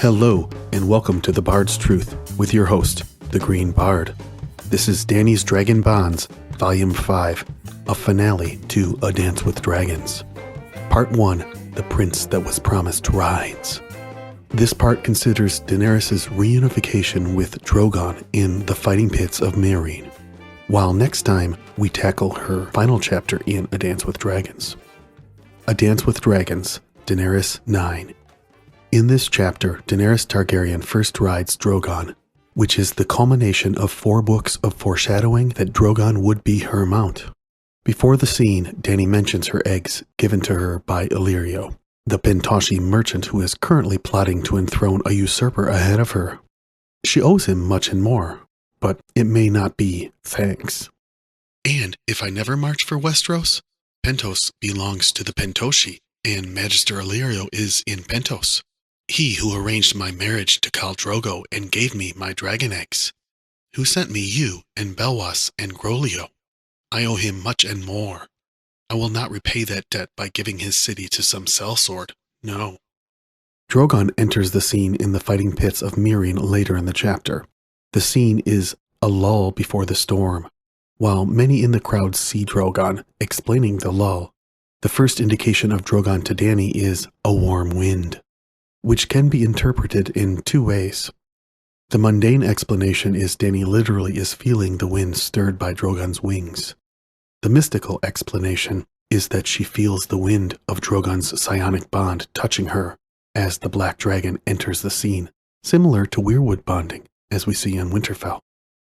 Hello, and welcome to The Bard's Truth with your host, the Green Bard. This is Dany's Dragon Bonds, Volume 5, a finale to A Dance with Dragons. Part 1, The Prince That Was Promised Rides. This part considers Daenerys' reunification with Drogon in the fighting pits of Meereen, while next time we tackle her final chapter in A Dance with Dragons. A Dance with Dragons, Daenerys 9. In this chapter, Daenerys Targaryen first rides Drogon, which is the culmination of 4 books of foreshadowing that Drogon would be her mount. Before the scene, Dany mentions her eggs given to her by Illyrio, the Pentoshi merchant who is currently plotting to enthrone a usurper ahead of her. She owes him much and more, but it may not be thanks. And if I never march for Westeros, Pentos belongs to the Pentoshi, and Magister Illyrio is in Pentos. He who arranged my marriage to Khal Drogo and gave me my dragon eggs. Who sent me you and Belwas and Grolio. I owe him much and more. I will not repay that debt by giving his city to some sellsword, no. Drogon enters the scene in the fighting pits of Meereen later in the chapter. The scene is a lull before the storm. While many in the crowd see Drogon explaining the lull, the first indication of Drogon to Dany is a warm wind, which can be interpreted in 2 ways. The mundane explanation is Dany literally is feeling the wind stirred by Drogon's wings. The mystical explanation is that she feels the wind of Drogon's psionic bond touching her as the black dragon enters the scene, similar to weirwood bonding, as we see in Winterfell.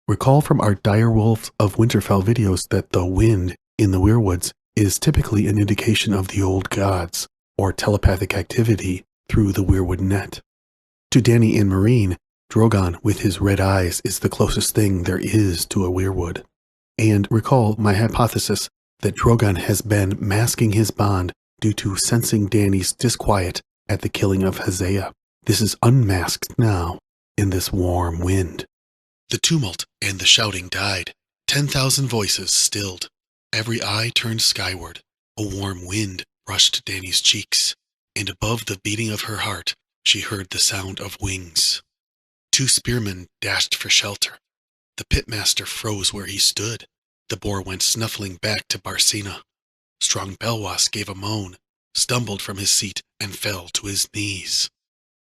Recall from our Direwolves of Winterfell videos that the wind in the weirwoods is typically an indication of the old gods, or telepathic activity through the weirwood net. To Dany in Meereen, Drogon with his red eyes is the closest thing there is to a weirwood. And recall my hypothesis that Drogon has been masking his bond due to sensing Dany's disquiet at the killing of Hosea. This is unmasked now in this warm wind. The tumult and the shouting died. 10,000 voices stilled. Every eye turned skyward. A warm wind brushed Dany's cheeks, and above the beating of her heart, she heard the sound of wings. 2 spearmen dashed for shelter. The pitmaster froze where he stood. The boar went snuffling back to Barcina. Strong Belwas gave a moan, stumbled from his seat, and fell to his knees.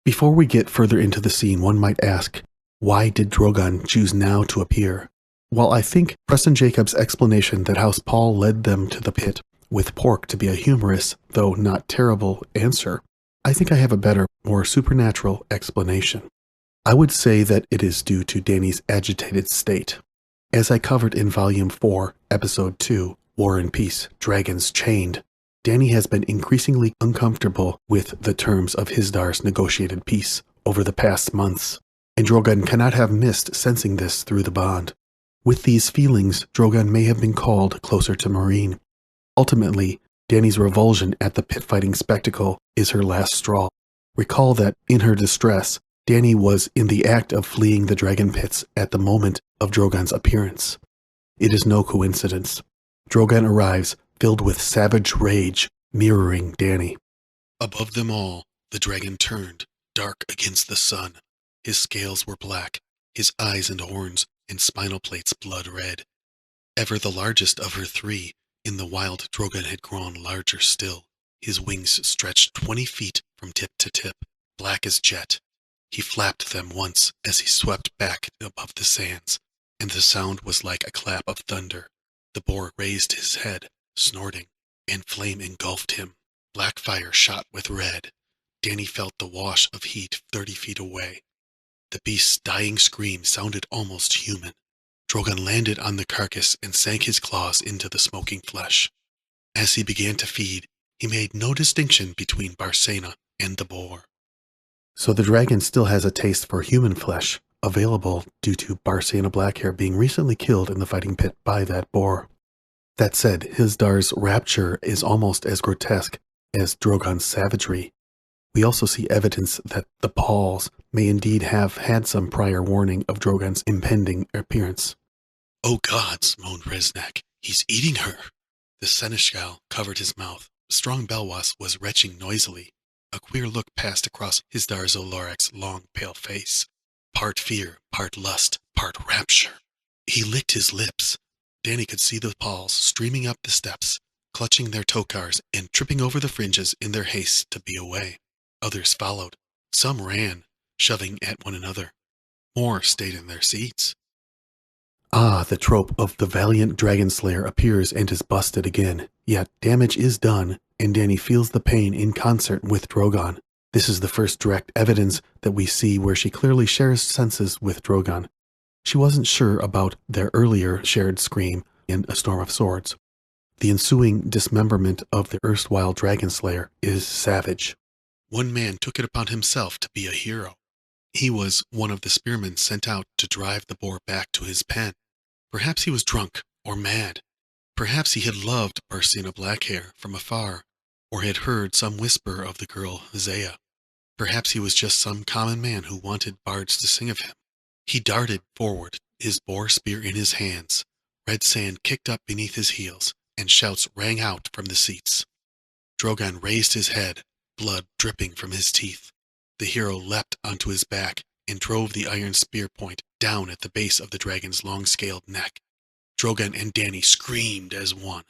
Before we get further into the scene, one might ask, why did Drogon choose now to appear? While I think Preston Jacobs' explanation that House Paul led them to the pit with pork to be a humorous, though not terrible, answer, I think I have a better, more supernatural explanation. I would say that it is due to Dany's agitated state. As I covered in Volume 4, Episode 2, War and Peace, Dragons Chained, Dany has been increasingly uncomfortable with the terms of Hizdar's negotiated peace over the past months, and Drogon cannot have missed sensing this through the bond. With these feelings, Drogon may have been called closer to Meereen. Ultimately, Dany's revulsion at the pit-fighting spectacle is her last straw. Recall that, in her distress, Dany was in the act of fleeing the dragon pits at the moment of Drogon's appearance. It is no coincidence. Drogon arrives, filled with savage rage, mirroring Dany. Above them all, the dragon turned, dark against the sun. His scales were black, his eyes and horns and spinal plates blood red. Ever the largest of her 3, in the wild Drogon had grown larger still. His wings stretched 20 feet from tip to tip, black as jet. He flapped them once as he swept back above the sands, and the sound was like a clap of thunder. The boar raised his head, snorting, and flame engulfed him. Black fire shot with red. Dany felt the wash of heat 30 feet away. The beast's dying scream sounded almost human. Drogon landed on the carcass and sank his claws into the smoking flesh. As he began to feed, he made no distinction between Barcina and the boar. So the dragon still has a taste for human flesh, available due to Barcina Blackhair being recently killed in the fighting pit by that boar. That said, Hizdar's rapture is almost as grotesque as Drogon's savagery. We also see evidence that the Pauls may indeed have had some prior warning of Drogon's impending appearance. "Oh gods," moaned Resnak, "he's eating her." The seneschal covered his mouth. Strong Belwas was retching noisily. A queer look passed across Hizdahr zo Lorak's long, pale face. Part fear, part lust, part rapture. He licked his lips. Dany could see the Pauls streaming up the steps, clutching their tokars and tripping over the fringes in their haste to be away. Others followed. Some ran, shoving at one another. More stayed in their seats. Ah, the trope of the valiant dragon slayer appears and is busted again. Yet damage is done, and Dany feels the pain in concert with Drogon. This is the first direct evidence that we see where she clearly shares senses with Drogon. She wasn't sure about their earlier shared scream in A Storm of Swords. The ensuing dismemberment of the erstwhile dragon slayer is savage. One man took it upon himself to be a hero. He was one of the spearmen sent out to drive the boar back to his pen. Perhaps he was drunk or mad. Perhaps he had loved Barcina Blackhair from afar, or had heard some whisper of the girl Zaya. Perhaps he was just some common man who wanted bards to sing of him. He darted forward, his boar spear in his hands. Red sand kicked up beneath his heels, and shouts rang out from the seats. Drogon raised his head, blood dripping from his teeth. The hero leapt onto his back and drove the iron spear point down at the base of the dragon's long-scaled neck. Drogon and Dany screamed as one.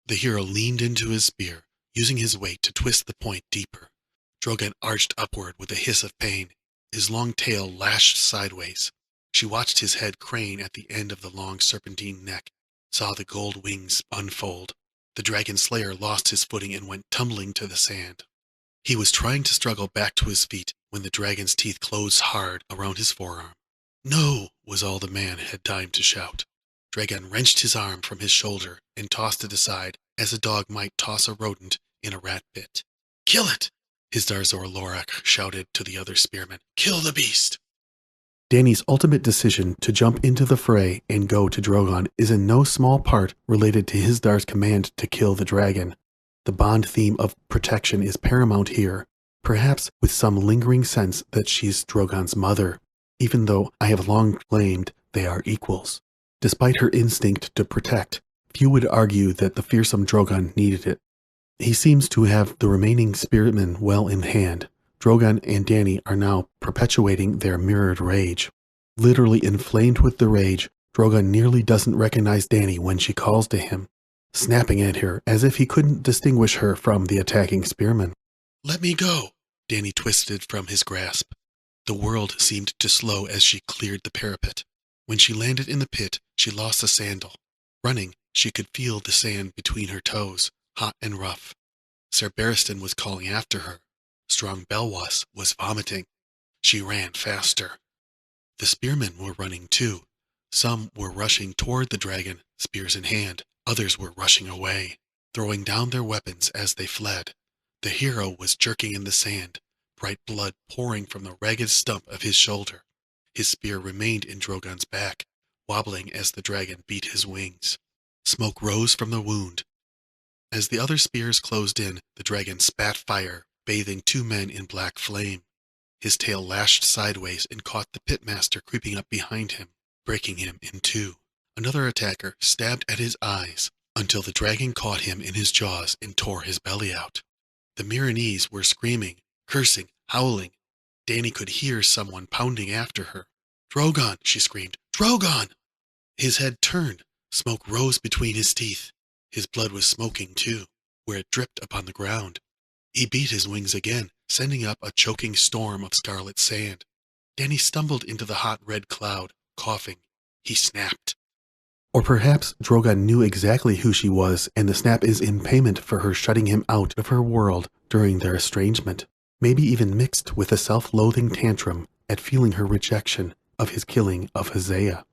The hero leaned into his spear, using his weight to twist the point deeper. Drogon arched upward with a hiss of pain. His long tail lashed sideways. She watched his head crane at the end of the long serpentine neck, saw the gold wings unfold. The dragon slayer lost his footing and went tumbling to the sand. He was trying to struggle back to his feet when the dragon's teeth closed hard around his forearm. "No!" was all the man had time to shout. Drogon wrenched his arm from his shoulder and tossed it aside as a dog might toss a rodent in a rat pit. "Kill it!" Hizdahr zo Lorak shouted to the other spearmen. "Kill the beast!" Dany's ultimate decision to jump into the fray and go to Drogon is in no small part related to Hizdar's command to kill the dragon. The Bond theme of protection is paramount here, perhaps with some lingering sense that she's Drogon's mother, even though I have long claimed they are equals. Despite her instinct to protect, few would argue that the fearsome Drogon needed it. He seems to have the remaining spearmen well in hand. Drogon and Dany are now perpetuating their mirrored rage. Literally inflamed with the rage, Drogon nearly doesn't recognize Dany when she calls to him, snapping at her as if he couldn't distinguish her from the attacking spearmen. "Let me go!" Dany twisted from his grasp. The world seemed to slow as she cleared the parapet. When she landed in the pit, she lost a sandal. Running, she could feel the sand between her toes, hot and rough. Ser Barristan was calling after her. Strong Belwas was vomiting. She ran faster. The spearmen were running too. Some were rushing toward the dragon, spears in hand. Others were rushing away, throwing down their weapons as they fled. The hero was jerking in the sand, bright blood pouring from the ragged stump of his shoulder. His spear remained in Drogon's back, wobbling as the dragon beat his wings. Smoke rose from the wound. As the other spears closed in, the dragon spat fire, bathing two men in black flame. His tail lashed sideways and caught the pitmaster creeping up behind him, breaking him in two. Another attacker stabbed at his eyes until the dragon caught him in his jaws and tore his belly out. The Myronese were screaming, cursing, howling. Dany could hear someone pounding after her. "Drogon!" she screamed. "Drogon!" His head turned. Smoke rose between his teeth. His blood was smoking too, where it dripped upon the ground. He beat his wings again, sending up a choking storm of scarlet sand. Dany stumbled into the hot red cloud, coughing. He snapped. Or perhaps Drogon knew exactly who she was, and the snap is in payment for her shutting him out of her world during their estrangement, maybe even mixed with a self-loathing tantrum at feeling her rejection of his killing of Hosea.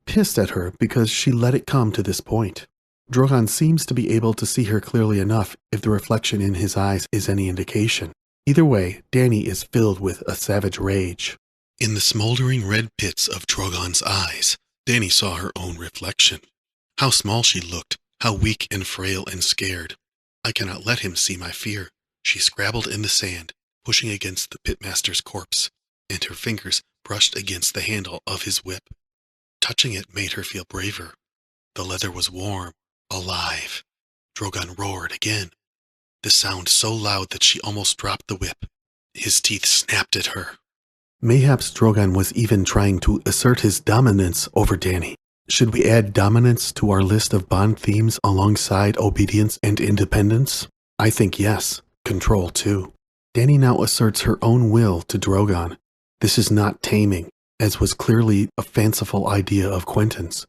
Pissed at her because she let it come to this point. Drogon seems to be able to see her clearly enough if the reflection in his eyes is any indication. Either way, Dany is filled with a savage rage. In the smoldering red pits of Drogon's eyes, Dany saw her own reflection. How small she looked, how weak and frail and scared. "I cannot let him see my fear," she scrabbled in the sand, pushing against the pitmaster's corpse, and her fingers brushed against the handle of his whip. Touching it made her feel braver. The leather was warm, alive. Drogon roared again. the sound so loud that she almost dropped the whip. His teeth snapped at her. Mayhaps Drogon was even trying to assert his dominance over Dany. Should we add dominance to our list of Bond themes alongside obedience and independence? I think yes. Control too. Dany now asserts her own will to Drogon. This is not taming, as was clearly a fanciful idea of Quentyn's.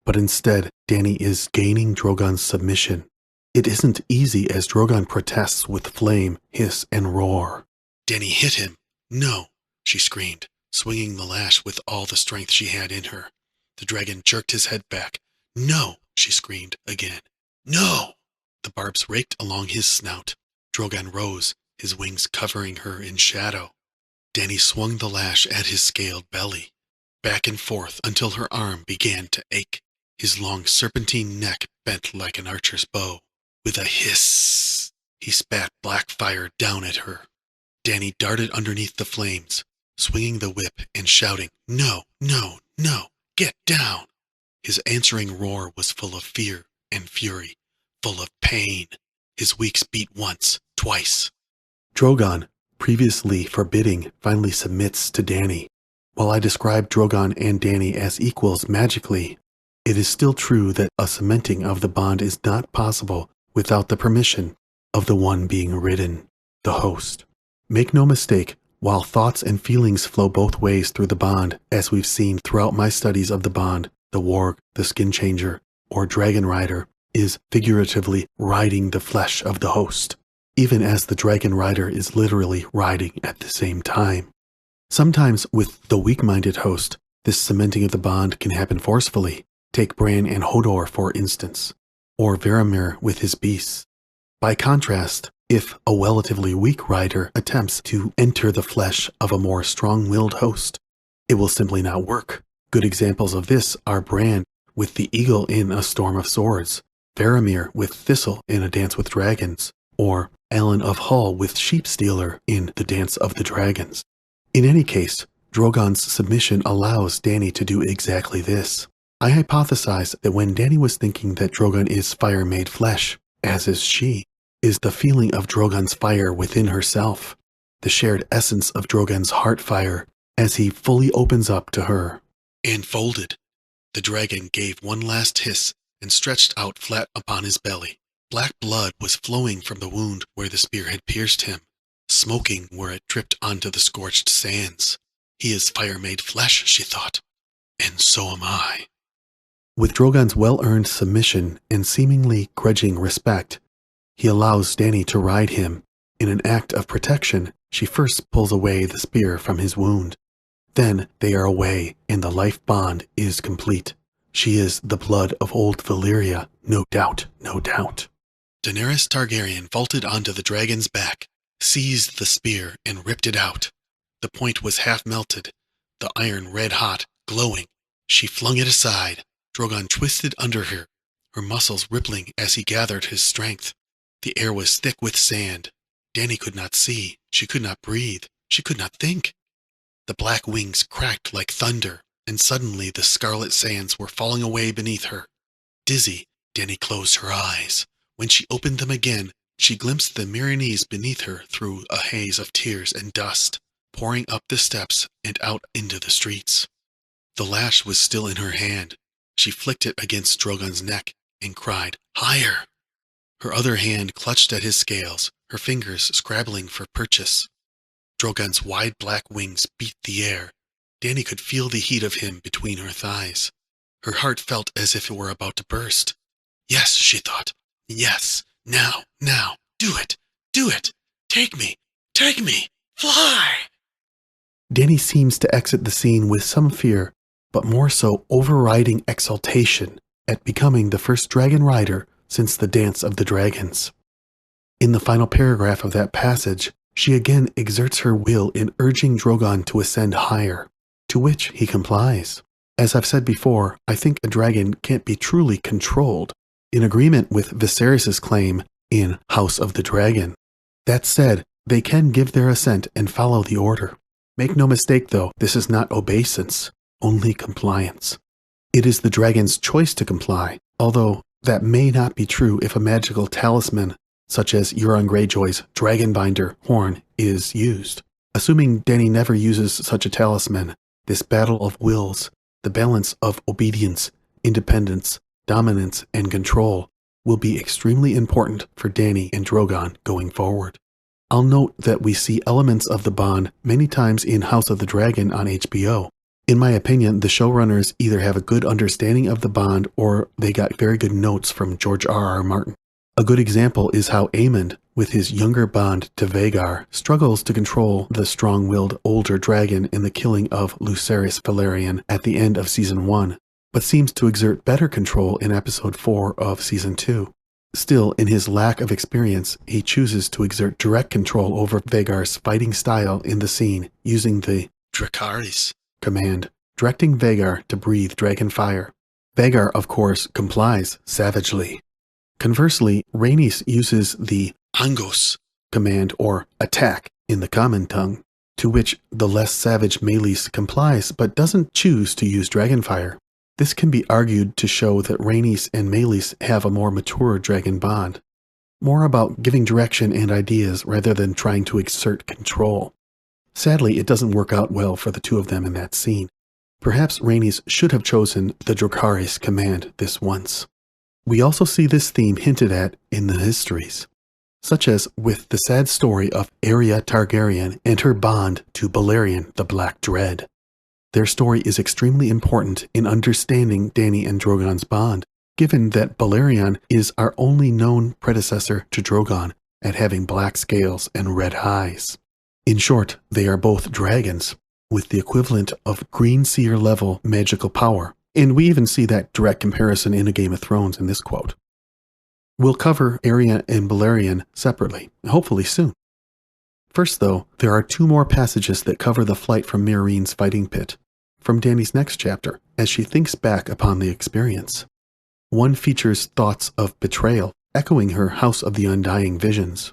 But instead, Dany is gaining Drogon's submission. It isn't easy as Drogon protests with flame, hiss, and roar. Dany hit him. No, she screamed, swinging the lash with all the strength she had in her. The dragon jerked his head back. No, she screamed again. No! The barbs raked along his snout. Drogon rose, his wings covering her in shadow. Dany swung the lash at his scaled belly, back and forth until her arm began to ache. His long serpentine neck bent like an archer's bow. With a hiss, he spat black fire down at her. Dany darted underneath the flames, swinging the whip and shouting, "No, no, no, get down!" His answering roar was full of fear and fury, full of pain. His weeks beat once, twice. Drogon, previously forbidding, finally submits to Dany. While I describe Drogon and Dany as equals magically, it is still true that a cementing of the bond is not possible without the permission of the one being ridden, the host. Make no mistake, while thoughts and feelings flow both ways through the bond, as we've seen throughout my studies of the bond, the warg, the skin changer, or dragon rider is figuratively riding the flesh of the host, even as the dragon rider is literally riding at the same time. Sometimes with the weak-minded host, this cementing of the bond can happen forcefully. Take Bran and Hodor, for instance, or Varamir with his beasts. By contrast, if a relatively weak rider attempts to enter the flesh of a more strong-willed host, it will simply not work. Good examples of this are Bran with the eagle in A Storm of Swords, Varamir with Thistle in A Dance with Dragons, or Alan of Hull with Sheepstealer in The Dance of the Dragons. In any case, Drogon's submission allows Dany to do exactly this. I hypothesize that when Dany was thinking that Drogon is fire made flesh, as is she, is the feeling of Drogon's fire within herself, the shared essence of Drogon's heart fire as he fully opens up to her. And folded. The dragon gave one last hiss and stretched out flat upon his belly. Black blood was flowing from the wound where the spear had pierced him, smoking where it dripped onto the scorched sands. He is fire made flesh, she thought, and so am I. With Drogon's well-earned submission and seemingly grudging respect, he allows Dany to ride him. In an act of protection, she first pulls away the spear from his wound. Then they are away, and the life bond is complete. She is the blood of old Valyria, no doubt, no doubt. Daenerys Targaryen vaulted onto the dragon's back, seized the spear, and ripped it out. The point was half melted, the iron red-hot, glowing. She flung it aside. Drogon twisted under her, her muscles rippling as he gathered his strength. The air was thick with sand. Dany could not see. She could not breathe. She could not think. The black wings cracked like thunder, and suddenly the scarlet sands were falling away beneath her. Dizzy, Dany closed her eyes. When she opened them again, she glimpsed the Myronese beneath her through a haze of tears and dust, pouring up the steps and out into the streets. The lash was still in her hand. She flicked it against Drogon's neck and cried, "Higher!" Her other hand clutched at his scales, her fingers scrabbling for purchase. Drogon's wide black wings beat the air. Dany could feel the heat of him between her thighs. Her heart felt as if it were about to burst. Yes, she thought. Yes, now, do it, take me, fly! Dany seems to exit the scene with some fear, but more so overriding exultation at becoming the first dragon rider since the Dance of the Dragons. In the final paragraph of that passage, she again exerts her will in urging Drogon to ascend higher, to which he complies. As I've said before, I think a dragon can't be truly controlled, in agreement with Viserys' claim in House of the Dragon. That said, they can give their assent and follow the order. Make no mistake though, this is not obeisance, only compliance. It is the dragon's choice to comply, although that may not be true if a magical talisman such as Euron Greyjoy's Dragonbinder horn, is used. Assuming Dany never uses such a talisman, this battle of wills, the balance of obedience, independence, dominance, and control, will be extremely important for Dany and Drogon going forward. I'll note that we see elements of the bond many times in House of the Dragon on HBO. In my opinion, the showrunners either have a good understanding of the bond or they got very good notes from George R.R. Martin. A good example is how Aemond, with his younger bond to Vhagar, struggles to control the strong-willed older dragon in the killing of Lucerys Velaryon at the end of Season 1, but seems to exert better control in Episode 4 of Season 2. Still, in his lack of experience, he chooses to exert direct control over Vhagar's fighting style in the scene, using the Dracarys command, directing Vhagar to breathe dragon fire. Vhagar, of course, complies savagely. Conversely, Rhaenys uses the Angos command or attack in the common tongue, to which the less savage Meleys complies but doesn't choose to use dragonfire. This can be argued to show that Rhaenys and Meleys have a more mature dragon bond, more about giving direction and ideas rather than trying to exert control. Sadly, it doesn't work out well for the two of them in that scene. Perhaps Rhaenys should have chosen the Dracarys command this once. We also see this theme hinted at in the histories, such as with the sad story of Arya Targaryen and her bond to Balerion the Black Dread. Their story is extremely important in understanding Dany and Drogon's bond, given that Balerion is our only known predecessor to Drogon at having black scales and red eyes. In short, they are both dragons, with the equivalent of Green Seer level magical power, and we even see that direct comparison in A Game of Thrones in this quote. We'll cover Arya and Balerion separately, hopefully soon. First though, there are two more passages that cover the flight from Meereen's fighting pit, from Dany's next chapter, as she thinks back upon the experience. One features thoughts of betrayal, echoing her House of the Undying visions.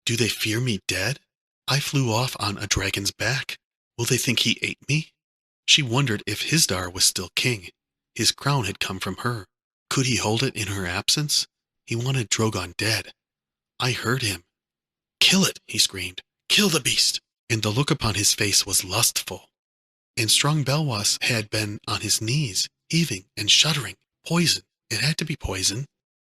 Do they fear me dead? I flew off on a dragon's back. Will they think he ate me? She wondered if Hisdar was still king. His crown had come from her. Could he hold it in her absence? He wanted Drogon dead. I heard him. Kill it, he screamed. Kill the beast! And the look upon his face was lustful. And strong Belwas had been on his knees, heaving and shuddering. Poison. It had to be poison.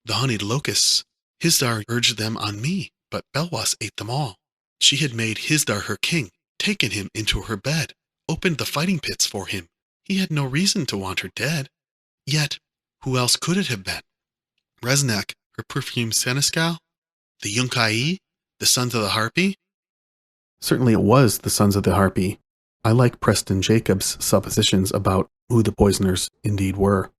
The honeyed locusts. Hisdar urged them on me, but Belwas ate them all. She had made Hisdar her king, taken him into her bed, opened the fighting pits for him. He had no reason to want her dead. Yet, who else could it have been? Resnak, her perfumed seneschal? The Yunkai? The Sons of the Harpy? Certainly it was the Sons of the Harpy. I like Preston Jacobs' suppositions about who the poisoners indeed were.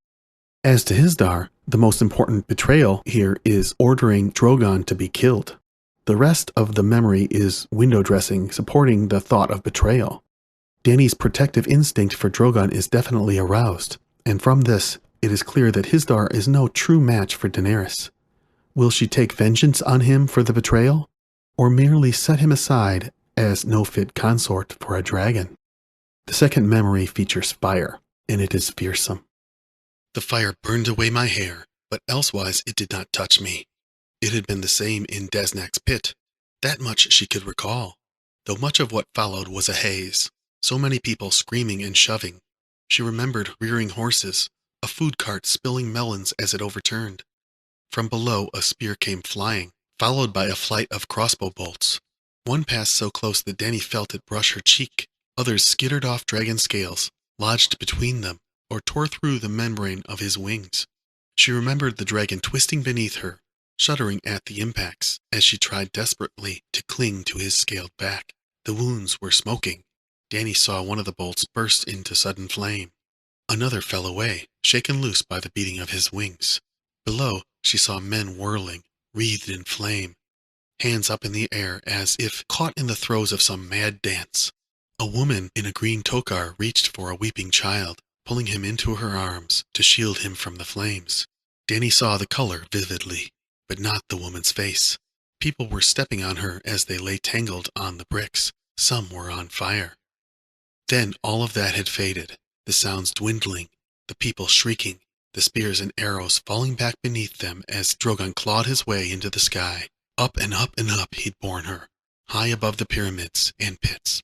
As to Hisdar, the most important betrayal here is ordering Drogon to be killed. The rest of the memory is window dressing, supporting the thought of betrayal. Dany's protective instinct for Drogon is definitely aroused, and from this, it is clear that Hisdar is no true match for Daenerys. Will she take vengeance on him for the betrayal, or merely set him aside as no fit consort for a dragon? The second memory features fire, and it is fearsome. The fire burned away my hair, but elsewise it did not touch me. It had been the same in Daznak's pit. That much she could recall, though much of what followed was a haze. So many people screaming and shoving. She remembered rearing horses, a food cart spilling melons as it overturned. From below a spear came flying, followed by a flight of crossbow bolts. One passed so close that Dany felt it brush her cheek. Others skittered off dragon scales, lodged between them, or tore through the membrane of his wings. She remembered the dragon twisting beneath her, shuddering at the impacts as she tried desperately to cling to his scaled back. The wounds were smoking. Dany saw one of the bolts burst into sudden flame. Another fell away, shaken loose by the beating of his wings. Below, she saw men whirling, wreathed in flame, hands up in the air as if caught in the throes of some mad dance. A woman in a green tokar reached for a weeping child, pulling him into her arms to shield him from the flames. Dany saw the color vividly, but not the woman's face. People were stepping on her as they lay tangled on the bricks. Some were on fire. Then all of that had faded, the sounds dwindling, the people shrieking, the spears and arrows falling back beneath them as Drogon clawed his way into the sky. Up and up and up he'd borne her, high above the pyramids and pits,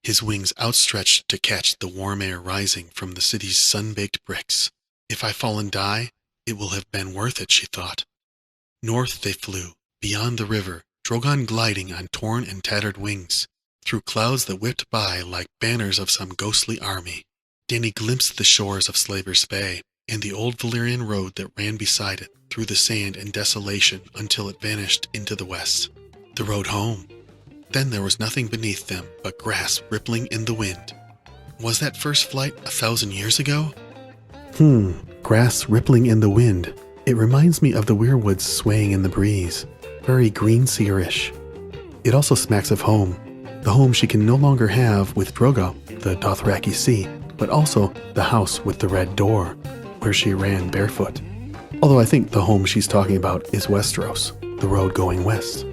his wings outstretched to catch the warm air rising from the city's sun-baked bricks. If I fall and die, it will have been worth it, she thought. North they flew, beyond the river, Drogon gliding on torn and tattered wings, through clouds that whipped by like banners of some ghostly army. Dany glimpsed the shores of Slaver's Bay, and the old Valyrian road that ran beside it, through the sand and desolation until it vanished into the west. The road home. Then there was nothing beneath them but grass rippling in the wind. Was that first flight 1,000 years ago? Grass rippling in the wind. It reminds me of the weirwoods swaying in the breeze. Very green seerish. It also smacks of home. The home she can no longer have with Drogon, the Dothraki Sea, but also the house with the red door, where she ran barefoot. Although I think the home she's talking about is Westeros, the road going west.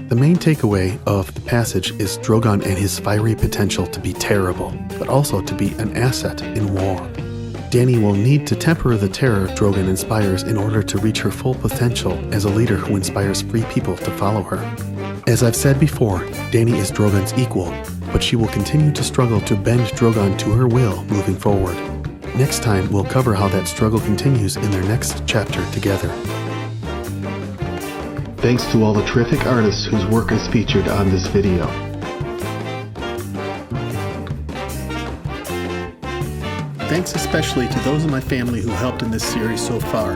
The main takeaway of the passage is Drogon and his fiery potential to be terrible, but also to be an asset in war. Dany will need to temper the terror Drogon inspires in order to reach her full potential as a leader who inspires free people to follow her. As I've said before, Dany is Drogon's equal, but she will continue to struggle to bend Drogon to her will moving forward. Next time, we'll cover how that struggle continues in their next chapter together. Thanks to all the terrific artists whose work is featured on this video. Thanks especially to those in my family who helped in this series so far.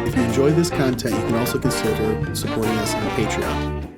If you enjoy this content, you can also consider supporting us on Patreon.